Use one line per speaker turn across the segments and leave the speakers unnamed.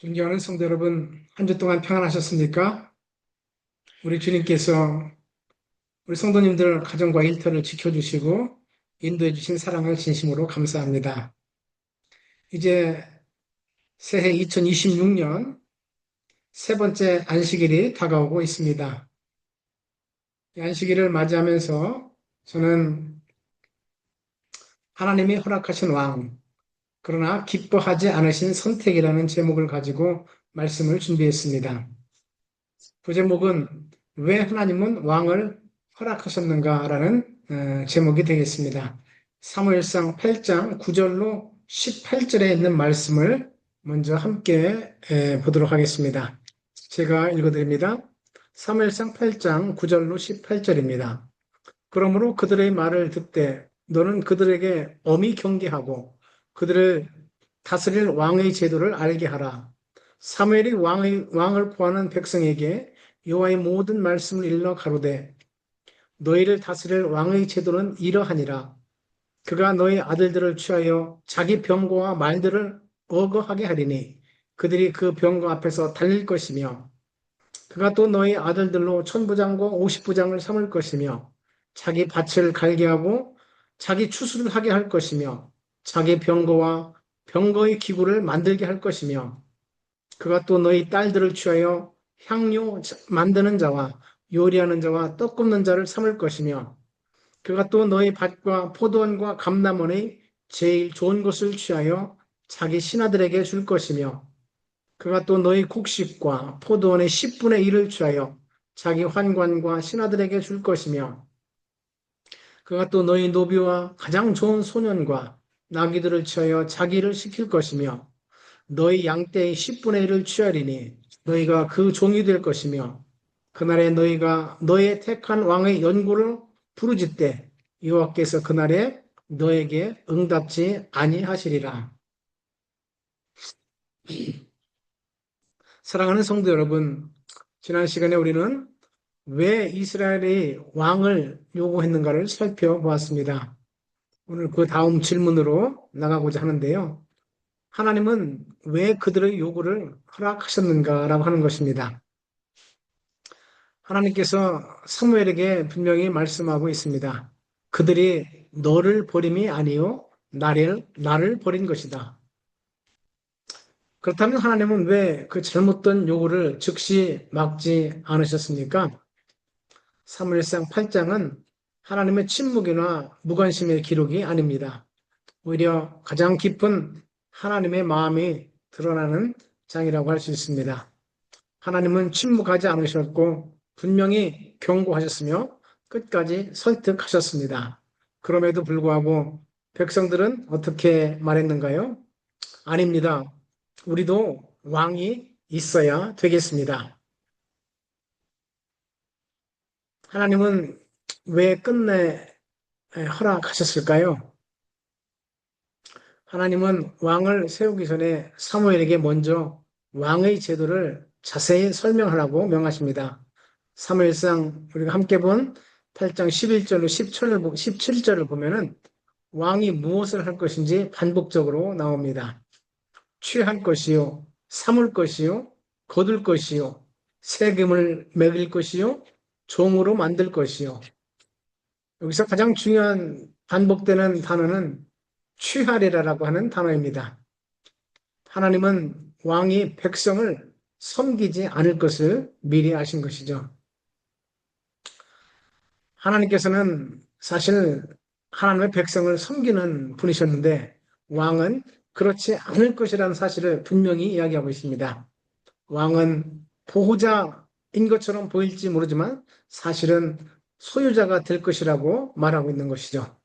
존경하는 성도 여러분, 한 주 동안 평안하셨습니까? 우리 주님께서 우리 성도님들 가정과 일터를 지켜주시고 인도해 주신 사랑을 진심으로 감사합니다. 이제 새해 2026년 세 번째 안식일이 다가오고 있습니다. 이 안식일을 맞이하면서 저는 하나님이 허락하신 왕, 그러나 기뻐하지 않으신 선택이라는 제목을 가지고 말씀을 준비했습니다. 그 제목은 왜 하나님은 왕을 허락하셨는가라는 제목이 되겠습니다. 사무엘상 8장 9절로 18절에 있는 말씀을 먼저 함께 보도록 하겠습니다. 제가 읽어드립니다. 사무엘상 8장 9절로 18절입니다. 그러므로 그들의 말을 듣되 너는 그들에게 엄히 경계하고 그들을 다스릴 왕의 제도를 알게 하라. 사무엘이 왕을 구하는 백성에게 여호와의 모든 말씀을 일러 가로되 너희를 다스릴 왕의 제도는 이러하니라. 그가 너희 아들들을 취하여 자기 병거와 말들을 어거하게 하리니 그들이 그 병거 앞에서 달릴 것이며 그가 또 너희 아들들로 천부장과 오십부장을 삼을 것이며 자기 밭을 갈게 하고 자기 추수를 하게 할 것이며 자기 병거와 병거의 기구를 만들게 할 것이며 그가 또 너희 딸들을 취하여 향료 만드는 자와 요리하는 자와 떡 굽는 자를 삼을 것이며 그가 또 너희 밭과 포도원과 감람원의 제일 좋은 것을 취하여 자기 신하들에게 줄 것이며 그가 또 너희 곡식과 포도원의 10분의 1을 취하여 자기 환관과 신하들에게 줄 것이며 그가 또 너희 노비와 가장 좋은 소년과 나귀들을 취하여 자기를 시킬 것이며 너희 양떼의 10분의 1을 취하리니 너희가 그 종이 될 것이며 그날에 너희가 너의 택한 왕의 연고를 부르짖되 여호와께서 그날에 너에게 응답지 아니하시리라. 사랑하는 성도 여러분, 지난 시간에 우리는 왜 이스라엘이 왕을 요구했는가를 살펴보았습니다. 오늘 그 다음 질문으로 나가고자 하는데요. 하나님은 왜 그들의 요구를 허락하셨는가라고 하는 것입니다. 하나님께서 사무엘에게 분명히 말씀하고 있습니다. 그들이 너를 버림이 아니요 나를 버린 것이다. 그렇다면 하나님은 왜 그 잘못된 요구를 즉시 막지 않으셨습니까? 사무엘상 8장은 하나님의 침묵이나 무관심의 기록이 아닙니다. 오히려 가장 깊은 하나님의 마음이 드러나는 장이라고 할 수 있습니다. 하나님은 침묵하지 않으셨고 분명히 경고하셨으며 끝까지 설득하셨습니다. 그럼에도 불구하고 백성들은 어떻게 말했는가요? 아닙니다. 우리도 왕이 있어야 되겠습니다. 하나님은 왜 끝내 허락하셨을까요? 하나님은 왕을 세우기 전에 사무엘에게 먼저 왕의 제도를 자세히 설명하라고 명하십니다. 사무엘상 우리가 함께 본 8장 11절로 17절을 보면은 왕이 무엇을 할 것인지 반복적으로 나옵니다. 취할 것이요, 삼을 것이요, 거둘 것이요, 세금을 매길 것이요, 종으로 만들 것이요. 여기서 가장 중요한 반복되는 단어는 취하리라라고 하는 단어입니다. 하나님은 왕이 백성을 섬기지 않을 것을 미리 아신 것이죠. 하나님께서는 사실 하나님의 백성을 섬기는 분이셨는데 왕은 그렇지 않을 것이라는 사실을 분명히 이야기하고 있습니다. 왕은 보호자인 것처럼 보일지 모르지만 사실은 소유자가 될 것이라고 말하고 있는 것이죠.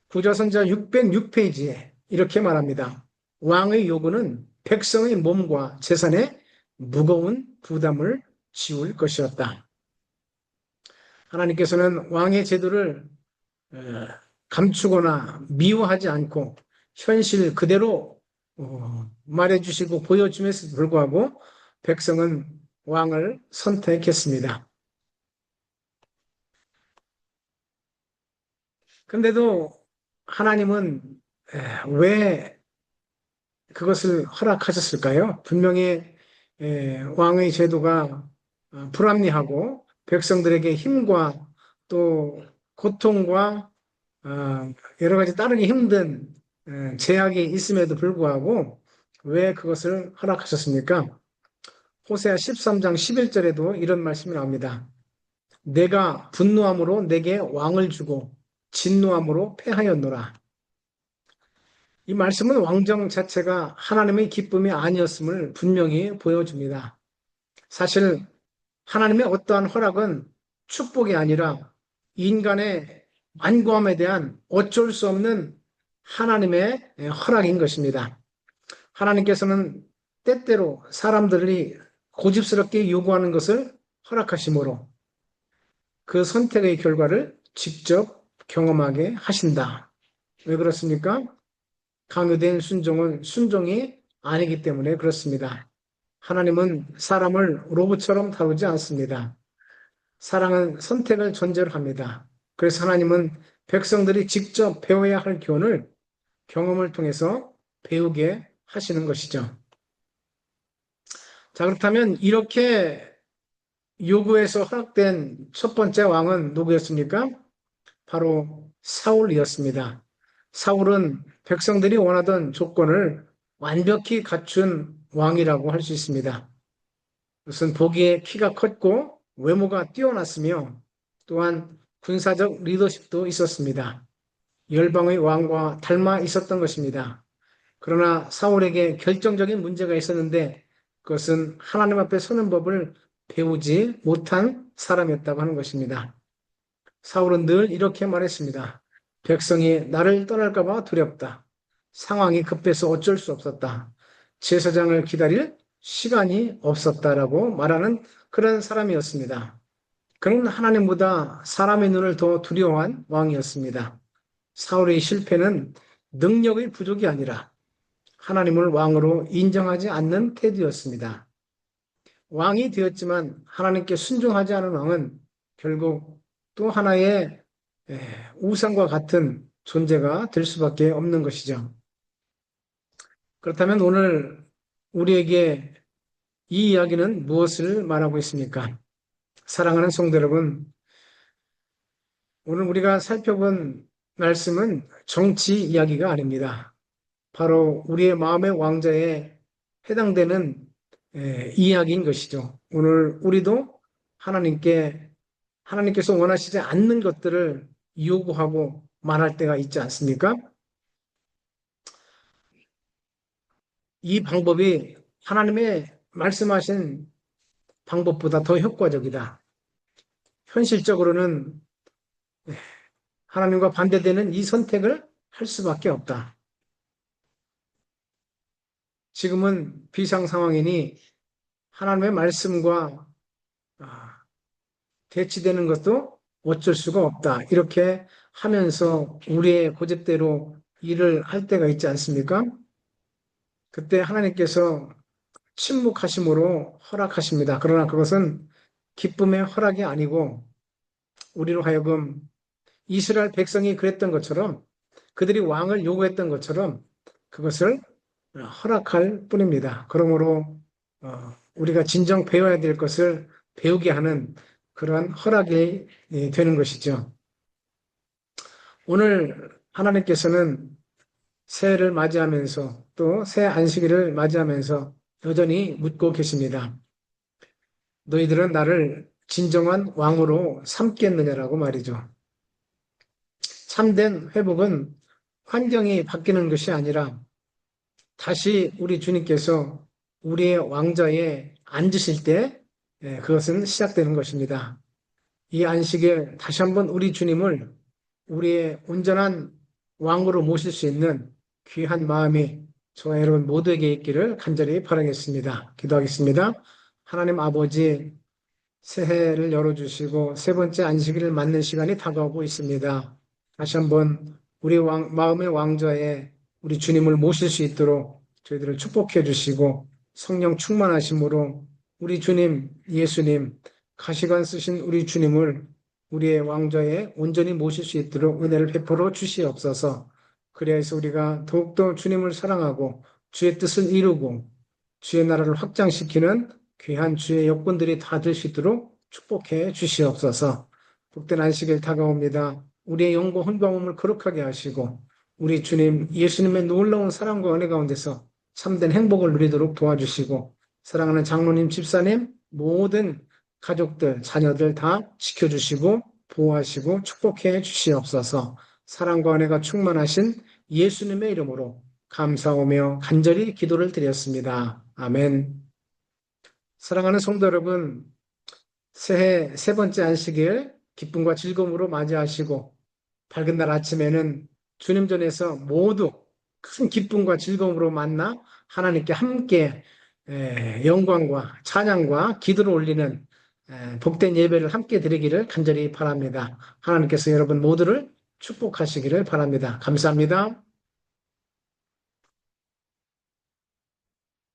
구조선자 606페이지에 이렇게 말합니다. 왕의 요구는 백성의 몸과 재산에 무거운 부담을 지울 것이었다. 하나님께서는 왕의 제도를 감추거나 미워하지 않고 현실 그대로 말해주시고 보여줌에도 불구하고 백성은 왕을 선택했습니다. 그런데도 하나님은 왜 그것을 허락하셨을까요? 분명히 왕의 제도가 불합리하고 백성들에게 힘과 또 고통과 여러 가지 따르기 힘든 제약이 있음에도 불구하고 왜 그것을 허락하셨습니까? 호세아 13장 11절에도 이런 말씀이 나옵니다. 내가 분노함으로 내게 왕을 주고 진노함으로 패하였노라. 이 말씀은 왕정 자체가 하나님의 기쁨이 아니었음을 분명히 보여줍니다. 사실 하나님의 어떠한 허락은 축복이 아니라 인간의 완고함에 대한 어쩔 수 없는 하나님의 허락인 것입니다. 하나님께서는 때때로 사람들이 고집스럽게 요구하는 것을 허락하심으로 그 선택의 결과를 직접 경험하게 하신다. 왜 그렇습니까? 강요된 순종은 순종이 아니기 때문에 그렇습니다. 하나님은 사람을 로봇처럼 다루지 않습니다. 사랑은 선택을 전제로 합니다. 그래서 하나님은 백성들이 직접 배워야 할 교훈을 경험을 통해서 배우게 하시는 것이죠. 자, 그렇다면 이렇게 요구에서 허락된 첫 번째 왕은 누구였습니까? 바로 사울이었습니다. 사울은 백성들이 원하던 조건을 완벽히 갖춘 왕이라고 할 수 있습니다. 우선 보기에 키가 컸고 외모가 뛰어났으며 또한 군사적 리더십도 있었습니다. 열방의 왕과 닮아 있었던 것입니다. 그러나 사울에게 결정적인 문제가 있었는데 그것은 하나님 앞에 서는 법을 배우지 못한 사람이었다고 하는 것입니다. 사울은 늘 이렇게 말했습니다. 백성이 나를 떠날까봐 두렵다. 상황이 급해서 어쩔 수 없었다. 제사장을 기다릴 시간이 없었다라고 말하는 그런 사람이었습니다. 그는 하나님보다 사람의 눈을 더 두려워한 왕이었습니다. 사울의 실패는 능력의 부족이 아니라 하나님을 왕으로 인정하지 않는 태도였습니다. 왕이 되었지만 하나님께 순종하지 않은 왕은 결국 또 하나의 우상과 같은 존재가 될 수밖에 없는 것이죠. 그렇다면 오늘 우리에게 이 이야기는 무엇을 말하고 있습니까? 사랑하는 성도 여러분, 오늘 우리가 살펴본 말씀은 정치 이야기가 아닙니다. 바로 우리의 마음의 왕자에 해당되는 이야기인 것이죠. 오늘 우리도 하나님께서 원하시지 않는 것들을 요구하고 말할 때가 있지 않습니까? 이 방법이 하나님의 말씀하신 방법보다 더 효과적이다. 현실적으로는 하나님과 반대되는 이 선택을 할 수밖에 없다. 지금은 비상 상황이니 하나님의 말씀과 대치되는 것도 어쩔 수가 없다. 이렇게 하면서 우리의 고집대로 일을 할 때가 있지 않습니까? 그때 하나님께서 침묵하심으로 허락하십니다. 그러나 그것은 기쁨의 허락이 아니고 우리로 하여금 이스라엘 백성이 그랬던 것처럼 그들이 왕을 요구했던 것처럼 그것을 허락할 뿐입니다. 그러므로 우리가 진정 배워야 될 것을 배우게 하는 그러한 허락이 되는 것이죠. 오늘 하나님께서는 새해를 맞이하면서 또 새 안식일을 맞이하면서 여전히 묻고 계십니다. 너희들은 나를 진정한 왕으로 삼겠느냐라고 말이죠. 참된 회복은 환경이 바뀌는 것이 아니라 다시 우리 주님께서 우리의 왕좌에 앉으실 때 그것은 시작되는 것입니다. 이 안식에 다시 한번 우리 주님을 우리의 온전한 왕으로 모실 수 있는 귀한 마음이 저와 여러분 모두에게 있기를 간절히 바라겠습니다. 기도하겠습니다. 하나님 아버지, 새해를 열어주시고 세 번째 안식일을 맞는 시간이 다가오고 있습니다. 다시 한번 우리 마음의 왕좌에 우리 주님을 모실 수 있도록 저희들을 축복해 주시고 성령 충만하심으로 우리 주님, 예수님, 가시관 쓰신 우리 주님을 우리의 왕좌에 온전히 모실 수 있도록 은혜를 베풀어 주시옵소서. 그래서 우리가 더욱더 주님을 사랑하고 주의 뜻을 이루고 주의 나라를 확장시키는 귀한 주의 여건들이 다 될 수 있도록 축복해 주시옵소서. 복된 안식일 다가옵니다. 우리의 영과 혼과 몸을 거룩하게 하시고 우리 주님 예수님의 놀라운 사랑과 은혜 가운데서 참된 행복을 누리도록 도와주시고 사랑하는 장로님, 집사님, 모든 가족들, 자녀들 다 지켜주시고 보호하시고 축복해 주시옵소서. 사랑과 은혜가 충만하신 예수님의 이름으로 감사하며 간절히 기도를 드렸습니다. 아멘. 사랑하는 성도 여러분, 새해 세 번째 안식일 기쁨과 즐거움으로 맞이하시고 밝은 날 아침에는 주님 전에서 모두 큰 기쁨과 즐거움으로 만나 하나님께 함께 영광과 찬양과 기도를 올리는 복된 예배를 함께 드리기를 간절히 바랍니다. 하나님께서 여러분 모두를 축복하시기를 바랍니다. 감사합니다.